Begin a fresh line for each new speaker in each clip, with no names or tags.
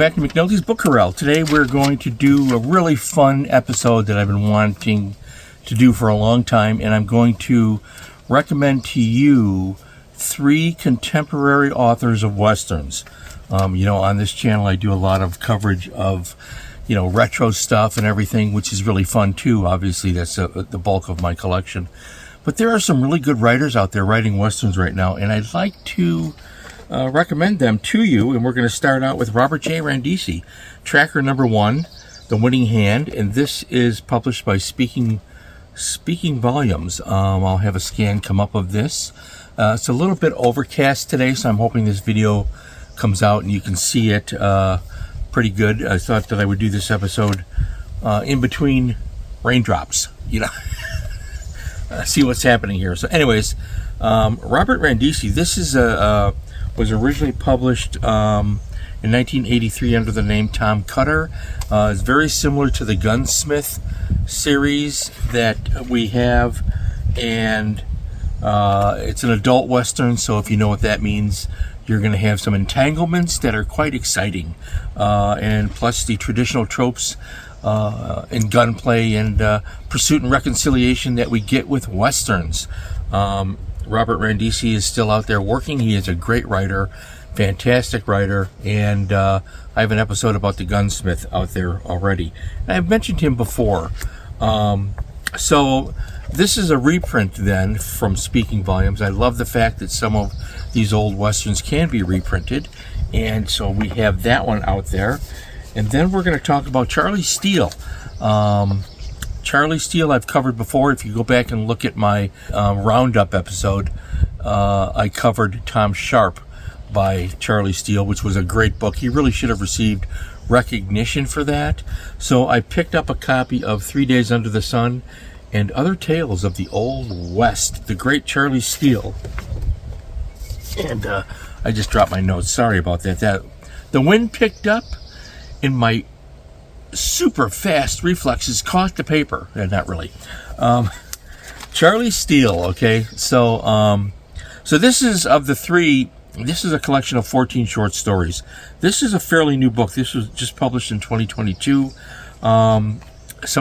back to McNulty's Book Corral. Today we're going to do a really fun episode that I've been wanting to do for a long time, and I'm going to recommend to you 3 contemporary authors of Westerns. On this channel I do a lot of coverage of, retro stuff and everything, which is really fun too. Obviously, that's the bulk of my collection. But there are some really good writers out there writing Westerns right now, and I'd like to recommend them to you, and we're going to start out with Robert J. Randisi, Tracker Number 1, The Winning Hand, and this is published by Speaking Volumes. I'll have a scan come up of this. It's a little bit overcast today, so I'm hoping this video comes out and you can see it pretty good. I thought that I would do this episode in between raindrops, see what's happening here. So anyways, Robert Randisi, this is was originally published in 1983 under the name Tom Cutter. It's very similar to the Gunsmith series that we have, and it's an adult Western, so if you know what that means, you're going to have some entanglements that are quite exciting, and plus the traditional tropes in gunplay and pursuit and reconciliation that we get with Westerns. Robert Randisi is still out there working. He is a great writer, fantastic writer, and I have an episode about the Gunsmith out there already. And I've mentioned him before. So this is a reprint then from Speaking Volumes. I love the fact that some of these old Westerns can be reprinted, and so we have that one out there. And then we're going to talk about Charlie Steele. Charlie Steele I've covered before. If you go back and look at my Roundup episode, I covered Tom Sharp by Charlie Steele, which was a great book. He really should have received recognition for that. So I picked up a copy of 3 Days Under the Sun and Other Tales of the Old West, the great Charlie Steele. And I just dropped my notes. Sorry about that. The wind picked up and my super fast reflexes caught the paper. Not really. Charlie Steele, okay? So this is, of the 3, this is a collection of 14 short stories. This is a fairly new book. This was just published in 2022. Some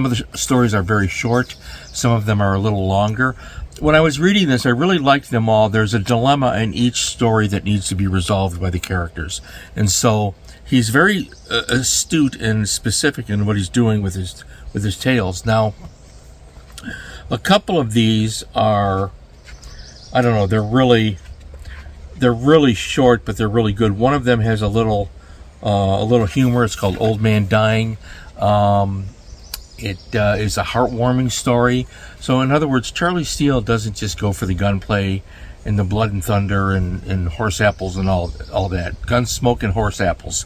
of the stories are very short. Some of them are a little longer. When I was reading this, I really liked them all. There's a dilemma in each story that needs to be resolved by the characters. And so he's very astute and specific in what he's doing with his tales. Now, a couple of these are, I don't know, they're really short, but they're really good. One of them has a little humor. It's called Old Man Dying. It is a heartwarming story. So in other words, Charlie Steele doesn't just go for the gunplay and the blood and thunder and horse apples and all that. Gun smoke and horse apples.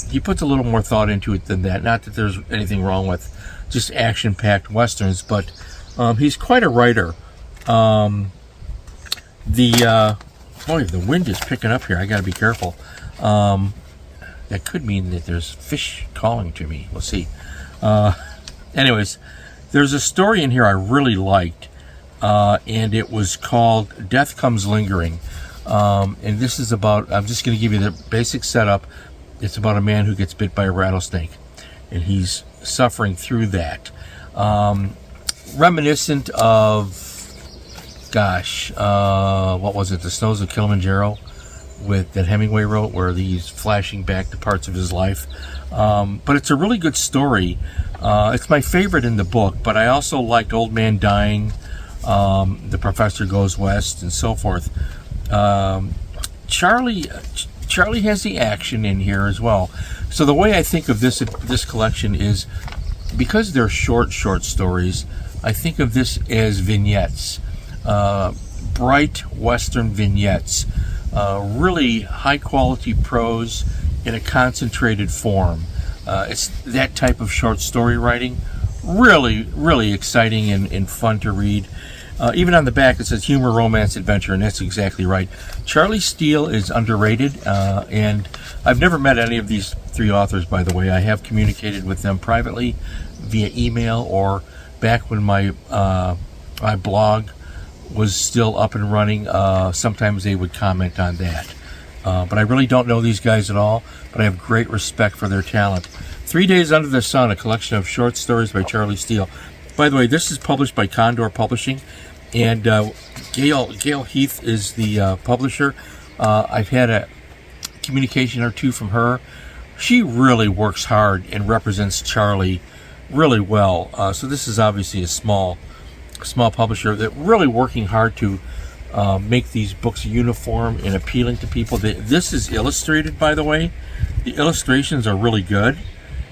He puts a little more thought into it than that. Not that there's anything wrong with just action-packed Westerns, but he's quite a writer. The wind is picking up here. I got to be careful. That could mean that there's fish calling to me. We'll see. Anyways, there's a story in here I really liked, and it was called Death Comes Lingering. And this is about, I'm just going to give you the basic setup. It's about a man who gets bit by a rattlesnake, and he's suffering through that. Reminiscent of, what was it? The Snows of Kilimanjaro, that Hemingway wrote, where he's flashing back to parts of his life. But it's a really good story. It's my favorite in the book, but I also liked Old Man Dying, The Professor Goes West, and so forth. Charlie has the action in here as well. So the way I think of this collection is, because they're short stories, I think of this as vignettes, bright Western vignettes, really high quality prose in a concentrated form. It's that type of short story writing. Really, really exciting and fun to read. Even on the back it says humor, romance, adventure, and that's exactly right. Charlie Steele is underrated, and I've never met any of these 3 authors, by the way. I have communicated with them privately via email, or back when my blog was still up and running, sometimes they would comment on that. But I really don't know these guys at all, but I have great respect for their talent. 3 Days Under the Sun, a collection of short stories by Charlie Steele. By the way, this is published by Condor Publishing, and Gail Heath is the publisher. I've had a communication or two from her. She really works hard and represents Charlie really well. So this is obviously a small publisher that really working hard to make these books uniform and appealing to people. This is illustrated, by the way. The illustrations are really good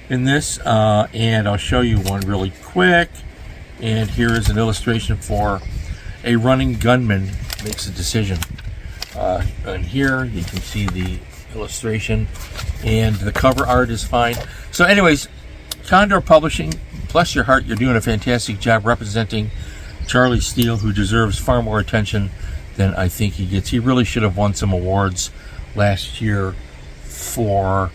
in this, and I'll show you one really quick. And here is an illustration for a running gunman makes a decision. And here you can see the illustration, and the cover art is fine. So anyways, Condor Publishing, bless your heart, you're doing a fantastic job representing Charlie Steele, who deserves far more attention than I think he gets. He really should have won some awards last year for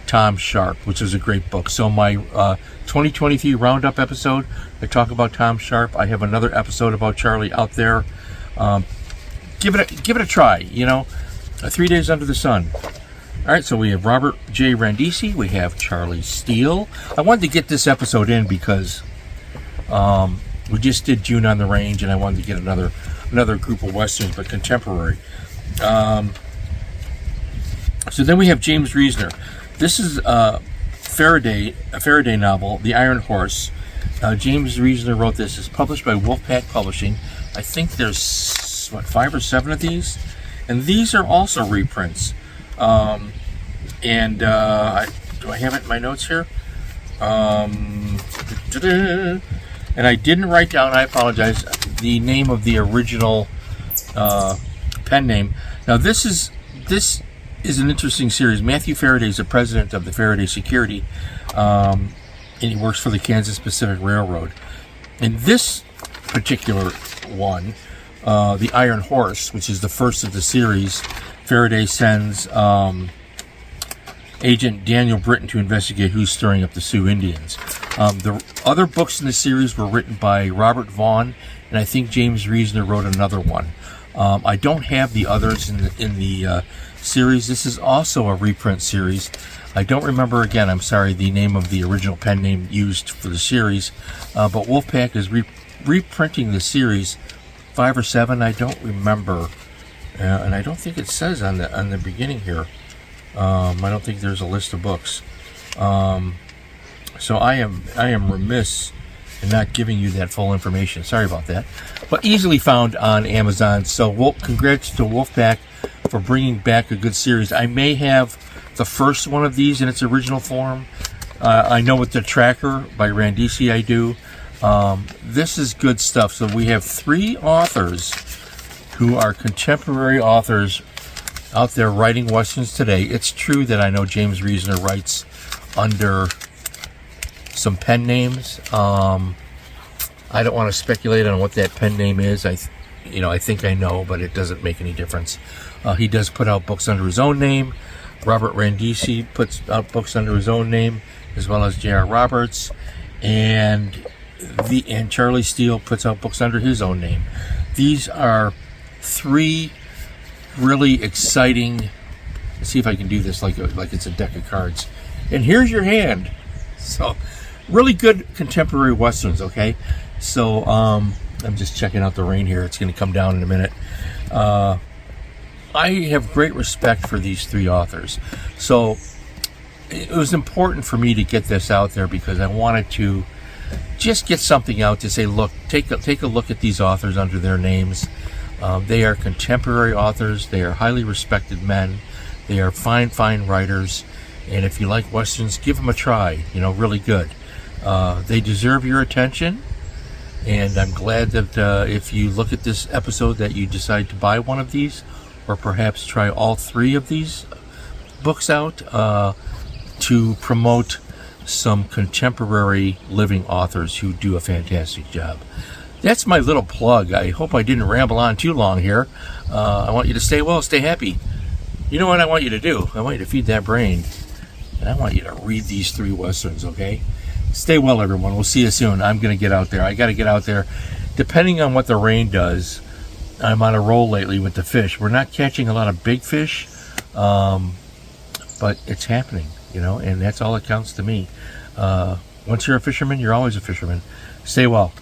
Tom Sharp, which was a great book. So my 2023 Roundup episode, I talk about Tom Sharp. I have another episode about Charlie out there. Give it a try, 3 Days Under the Sun. All right, so we have Robert J. Randisi. We have Charlie Steele. I wanted to get this episode in because we just did June on the Range, and I wanted to get another group of westerns, but contemporary. So then we have James Reasoner. This is a Faraday novel, The Iron Horse. James Reasoner wrote this. It's published by Wolfpack Publishing. I think there's 5 or 7 of these, and these are also reprints. Do I have it in my notes here? And I didn't write down, I apologize, the name of the original pen name. Now this is an interesting series. Matthew Faraday is the president of the Faraday Security, and he works for the Kansas Pacific Railroad. In this particular one, The Iron Horse, which is the first of the series, Faraday sends Agent Daniel Britton to investigate who's stirring up the Sioux Indians. The other books in the series were written by Robert Vaughn, and I think James Reasoner wrote another one. I don't have the others in the series. This is also a reprint series. I don't remember, again, I'm sorry, the name of the original pen name used for the series, but Wolfpack is reprinting the series, 5 or 7, I don't remember, and I don't think it says on the beginning here. I don't think there's a list of books. So I am remiss in not giving you that full information. Sorry about that. But easily found on Amazon. So congrats to Wolfpack for bringing back a good series. I may have the first one of these in its original form. I know with the Tracker by Randisi I do. This is good stuff. So we have 3 authors who are contemporary authors out there writing westerns today. It's true that I know James Reasoner writes under some pen names. I don't want to speculate on what that pen name is. I think I know, but it doesn't make any difference. He does put out books under his own name. Robert Randisi puts out books under his own name, as well as J.R. Roberts, and Charlie Steele puts out books under his own name. These are 3 really exciting. Let's see if I can do this like it's a deck of cards. And here's your hand. So, really good contemporary westerns. Okay, so I'm just checking out the rain here. It's going to come down in a minute. I have great respect for these 3 authors. So it was important for me to get this out there because I wanted to just get something out to say, look, take a look at these authors under their names. They are contemporary authors. They are highly respected men. They are fine writers. And if you like westerns, give them a try. Really good. They deserve your attention. And I'm glad that if you look at this episode that you decide to buy one of these, or perhaps try all 3 of these books out to promote some contemporary living authors who do a fantastic job. That's my little plug. I hope I didn't ramble on too long here. I want you to stay well, stay happy. You know what I want you to do? I want you to feed that brain. And I want you to read these 3 westerns, okay? Stay well, everyone. We'll see you soon. I'm going to get out there. I got to get out there. Depending on what the rain does, I'm on a roll lately with the fish. We're not catching a lot of big fish, but it's happening, and that's all that counts to me. Once you're a fisherman, you're always a fisherman. Stay well.